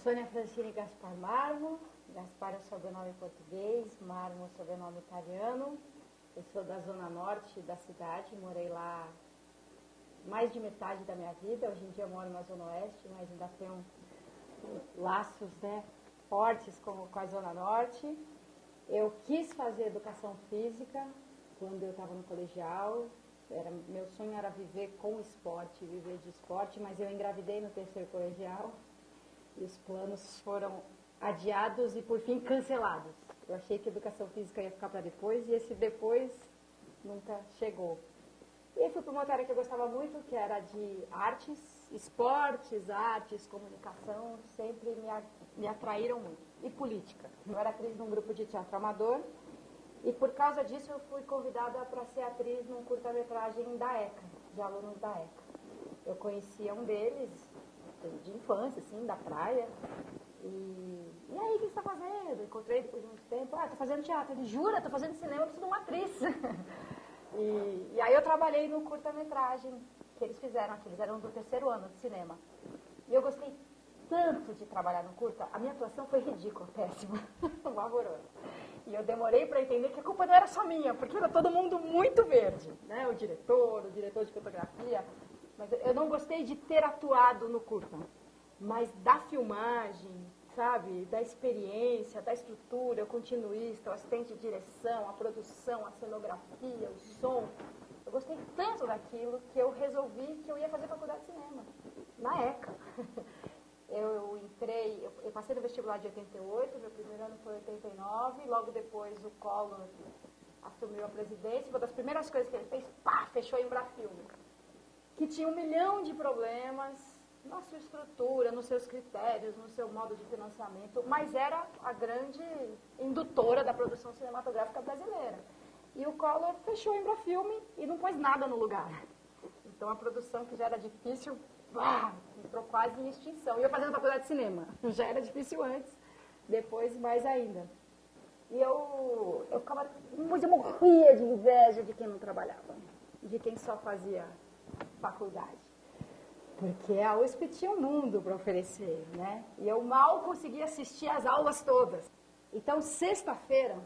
Sônia Francine Gaspar Marmo. Gaspar é o sobrenome português, Marmo é o sobrenome italiano. Eu sou da zona norte da cidade, morei lá mais de metade da minha vida. Hoje em dia eu moro na zona oeste, mas ainda tenho laços, né, fortes com a zona norte. Eu quis fazer educação física quando eu estava no colegial. Meu sonho era viver com esporte, viver de esporte, mas eu engravidei no terceiro colegial e os planos foram adiados e, por fim, cancelados. Eu achei que a educação física ia ficar para depois e esse depois nunca chegou. E aí fui para uma área que eu gostava muito, que era de artes, esportes, artes, comunicação, sempre me atraíram muito. E política. Eu era atriz num grupo de teatro amador e, por causa disso, eu fui convidada para ser atriz num curta-metragem da ECA, de alunos da ECA. Eu conhecia um deles, de infância, assim, da praia. E aí, o que você está fazendo? Encontrei depois de muito tempo. Estou fazendo teatro. Ele, jura? Estou fazendo cinema, preciso de uma atriz. E aí eu trabalhei no curta-metragem que eles fizeram aqui. Eles eram do terceiro ano de cinema. E eu gostei tanto de trabalhar no curta. A minha atuação foi ridícula, péssima, horrorosa. E eu demorei para entender que a culpa não era só minha, porque era todo mundo muito verde, né? O diretor de fotografia. Mas eu não gostei de ter atuado no curta, mas da filmagem, sabe, da experiência, da estrutura, o continuista, o assistente de direção, a produção, a cenografia, o som. Eu gostei tanto daquilo que eu resolvi que eu ia fazer faculdade de cinema, na ECA. Eu passei no vestibular de 88, meu primeiro ano foi 89, logo depois o Collor assumiu a presidência. Uma das primeiras coisas que ele fez, fechou a Embrafilme, que tinha 1 milhão de problemas na sua estrutura, nos seus critérios, no seu modo de financiamento, mas era a grande indutora da produção cinematográfica brasileira. E o Collor fechou a Embrafilme e não pôs nada no lugar. Então a produção, que já era difícil, entrou quase em extinção. E eu fazendo faculdade de cinema, já era difícil antes, depois mais ainda. E eu morria de inveja de quem não trabalhava, de quem só fazia faculdade. Porque a USP tinha um mundo para oferecer, né? E eu mal conseguia assistir às aulas todas. Então, sexta-feira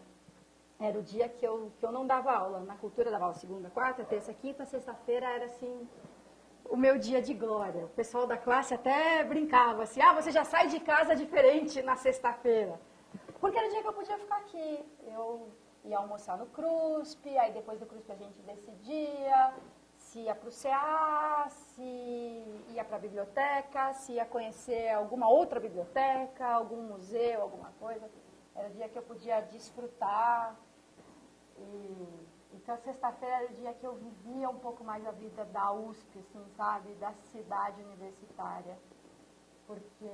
era o dia que eu não dava aula. Na cultura eu dava aula segunda, quarta, terça, quinta. Sexta-feira era, assim, o meu dia de glória. O pessoal da classe até brincava assim, você já sai de casa diferente na sexta-feira. Porque era o dia que eu podia ficar aqui. Eu ia almoçar no CRUSP, aí depois do CRUSP a gente decidia se ia para o CA, se ia para a biblioteca, se ia conhecer alguma outra biblioteca, algum museu, alguma coisa. Era o dia que eu podia desfrutar. Então, sexta-feira era o dia que eu vivia um pouco mais a vida da USP, assim, sabe? Da cidade universitária. Porque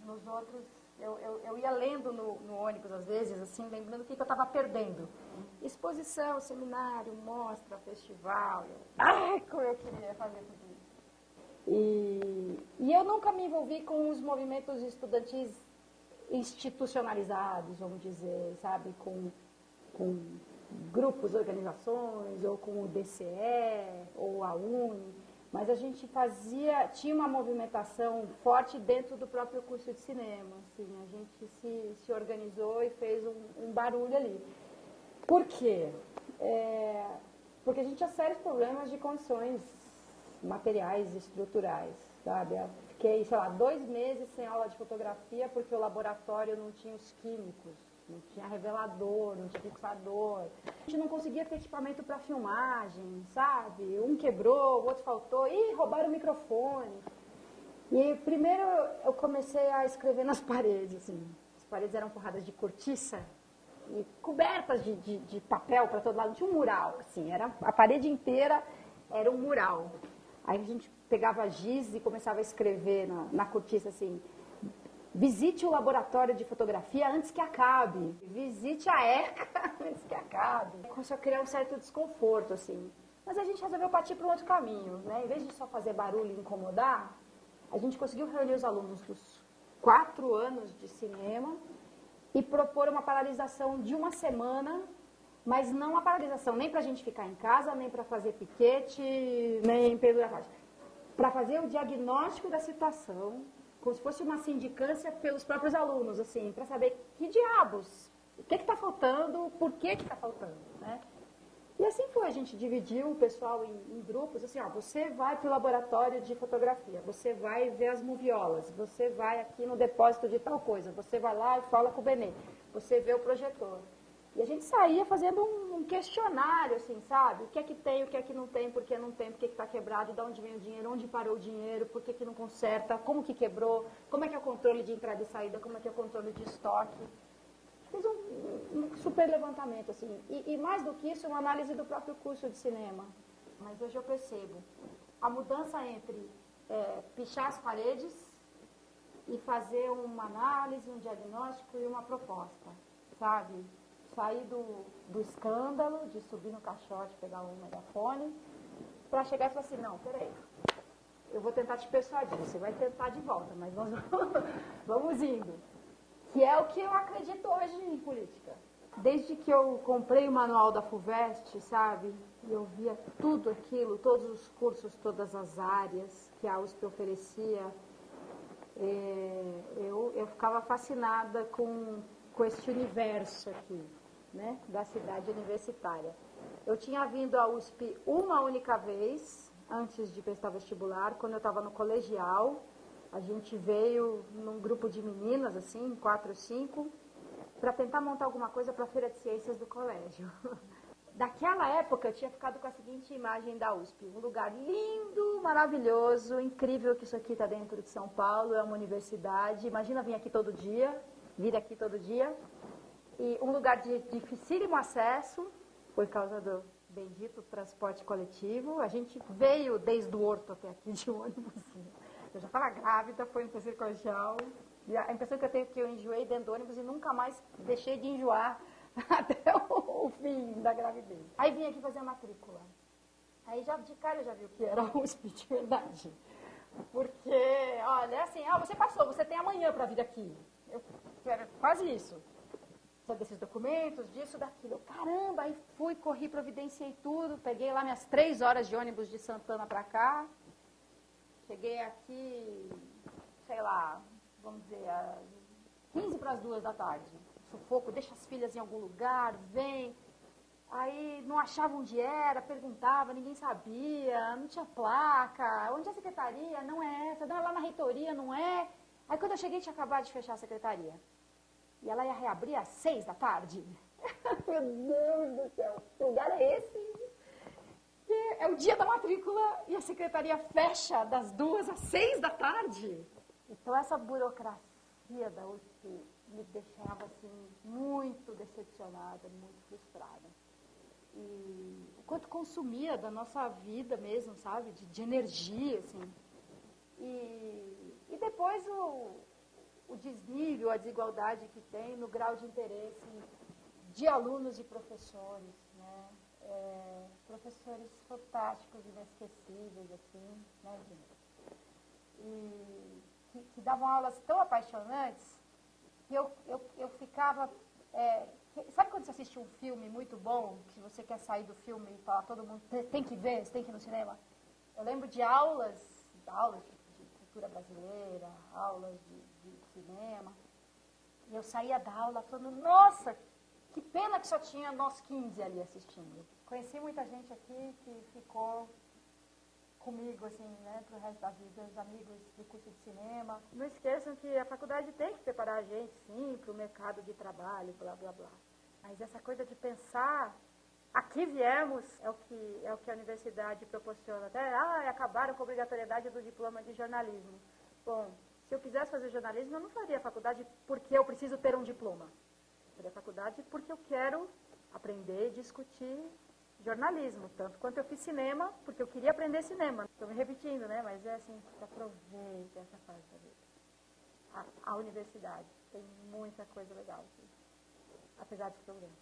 nos outros, eu ia lendo no ônibus, às vezes, assim, lembrando o que eu estava perdendo. Exposição, seminário, mostra, festival. Como eu queria fazer tudo isso. E eu nunca me envolvi com os movimentos estudantis institucionalizados, vamos dizer, sabe? Com grupos, organizações, ou com o DCE, ou a UNE. Mas a gente tinha uma movimentação forte dentro do próprio curso de cinema. Assim, a gente se organizou e fez um barulho ali. Por quê? Porque a gente tinha sérios problemas de condições materiais e estruturais, sabe? Eu fiquei, 2 meses sem aula de fotografia porque o laboratório não tinha os químicos, não tinha revelador, não tinha fixador. A gente não conseguia ter equipamento para filmagem, sabe? Um quebrou, o outro faltou, roubaram o microfone. E primeiro eu comecei a escrever nas paredes, assim. As paredes eram forradas de cortiça e cobertas de papel para todo lado. Não tinha um mural, assim, a parede inteira era um mural. Aí a gente pegava giz e começava a escrever na cortiça, assim: visite o laboratório de fotografia antes que acabe. Visite a ECA antes que acabe. Começou a criar um certo desconforto, assim. Mas a gente resolveu partir para um outro caminho, né? Em vez de só fazer barulho e incomodar, a gente conseguiu reunir os alunos dos 4 anos de cinema e propor uma paralisação de 1 semana, mas não uma paralisação nem para a gente ficar em casa, nem para fazer piquete, nem pendurar faixa. Para fazer o diagnóstico da situação, como se fosse uma sindicância pelos próprios alunos, assim, para saber que diabos, o que está faltando, por que está faltando, né? E assim foi, a gente dividiu o pessoal em grupos, assim, ó, você vai para o laboratório de fotografia, você vai ver as moviolas, você vai aqui no depósito de tal coisa, você vai lá e fala com o Benê, você vê o projetor. E a gente saía fazendo um questionário, assim, sabe? O que tem, o que é que não tem, por que não tem, por que está quebrado, de onde vem o dinheiro, onde parou o dinheiro, por que não conserta, como que quebrou, como é que é o controle de entrada e saída, como é que é o controle de estoque. Fiz um super levantamento, assim. E mais do que isso, uma análise do próprio curso de cinema. Mas hoje eu percebo a mudança entre pichar as paredes e fazer uma análise, um diagnóstico e uma proposta, sabe? Sair do escândalo, de subir no caixote, pegar um megafone, para chegar e falar assim, não, peraí, eu vou tentar te persuadir, você vai tentar de volta, mas nós vamos indo. Que é o que eu acredito hoje em política. Desde que eu comprei o manual da FUVEST, sabe, eu via tudo aquilo, todos os cursos, todas as áreas que a USP oferecia, eu ficava fascinada com este universo aqui, né, da cidade universitária. Eu tinha vindo à USP uma única vez, antes de prestar vestibular, quando eu estava no colegial. A gente veio num grupo de meninas, assim, 4 ou 5, para tentar montar alguma coisa para a Feira de Ciências do colégio. Daquela época, eu tinha ficado com a seguinte imagem da USP. Um lugar lindo, maravilhoso, incrível que isso aqui está dentro de São Paulo, é uma universidade. Imagina vir aqui todo dia, vir aqui todo dia. E um lugar de dificílimo acesso, por causa do bendito transporte coletivo. A gente veio desde o Horto até aqui de ônibus. Eu já estava grávida, foi no terceiro colegial. E a impressão que eu tenho é que eu enjoei dentro do ônibus e nunca mais deixei de enjoar até o fim da gravidez. Aí vim aqui fazer a matrícula. Aí já de cara eu já vi o que era a USP de verdade. Porque, olha, assim, você passou, você tem amanhã para vir aqui. Eu quero quase isso. Precisa desses documentos, disso, daquilo. Caramba, aí fui, corri, providenciei tudo. Peguei lá minhas 3 horas de ônibus de Santana para cá. Cheguei aqui, sei lá, vamos dizer, às 15 para as 2 da tarde. Sufoco, deixa as filhas em algum lugar, vem. Aí não achava onde era, perguntava, ninguém sabia, não tinha placa. Onde é a secretaria? Não é essa. Não, é lá na reitoria, não é. Aí quando eu cheguei, tinha acabado de fechar a secretaria. E ela ia reabrir às 6 da tarde. Meu Deus do céu, que lugar é esse? É o dia da matrícula e a secretaria fecha das 2 às 6 da tarde. Então essa burocracia da USP me deixava assim muito decepcionada, muito frustrada. E o quanto consumia da nossa vida mesmo, sabe? De energia, assim. E depois o desnível, a desigualdade que tem no grau de interesse de alunos e professores, né? Professores fantásticos, inesquecíveis, assim, né, gente? E que davam aulas tão apaixonantes que eu ficava... sabe quando você assiste um filme muito bom, que você quer sair do filme e falar, todo mundo tem que ver, você tem que ir no cinema? Eu lembro de aulas de cultura brasileira, aulas de cinema, e eu saía da aula falando, nossa, que pena que só tinha nós 15 ali assistindo. Conheci muita gente aqui que ficou comigo, assim, né, pro resto da vida, os amigos do curso de cinema. Não esqueçam que a faculdade tem que preparar a gente, sim, para o mercado de trabalho, blá, blá, blá. Mas essa coisa de pensar, aqui viemos, é o que a universidade proporciona. Até, acabaram com a obrigatoriedade do diploma de jornalismo. Bom, se eu quisesse fazer jornalismo, eu não faria faculdade porque eu preciso ter um diploma. Eu faria faculdade porque eu quero aprender e discutir jornalismo, tanto quanto eu fiz cinema, porque eu queria aprender cinema. Estou me repetindo, né? Mas é assim, aproveita essa fase da vida. A universidade tem muita coisa legal aqui, apesar dos problemas.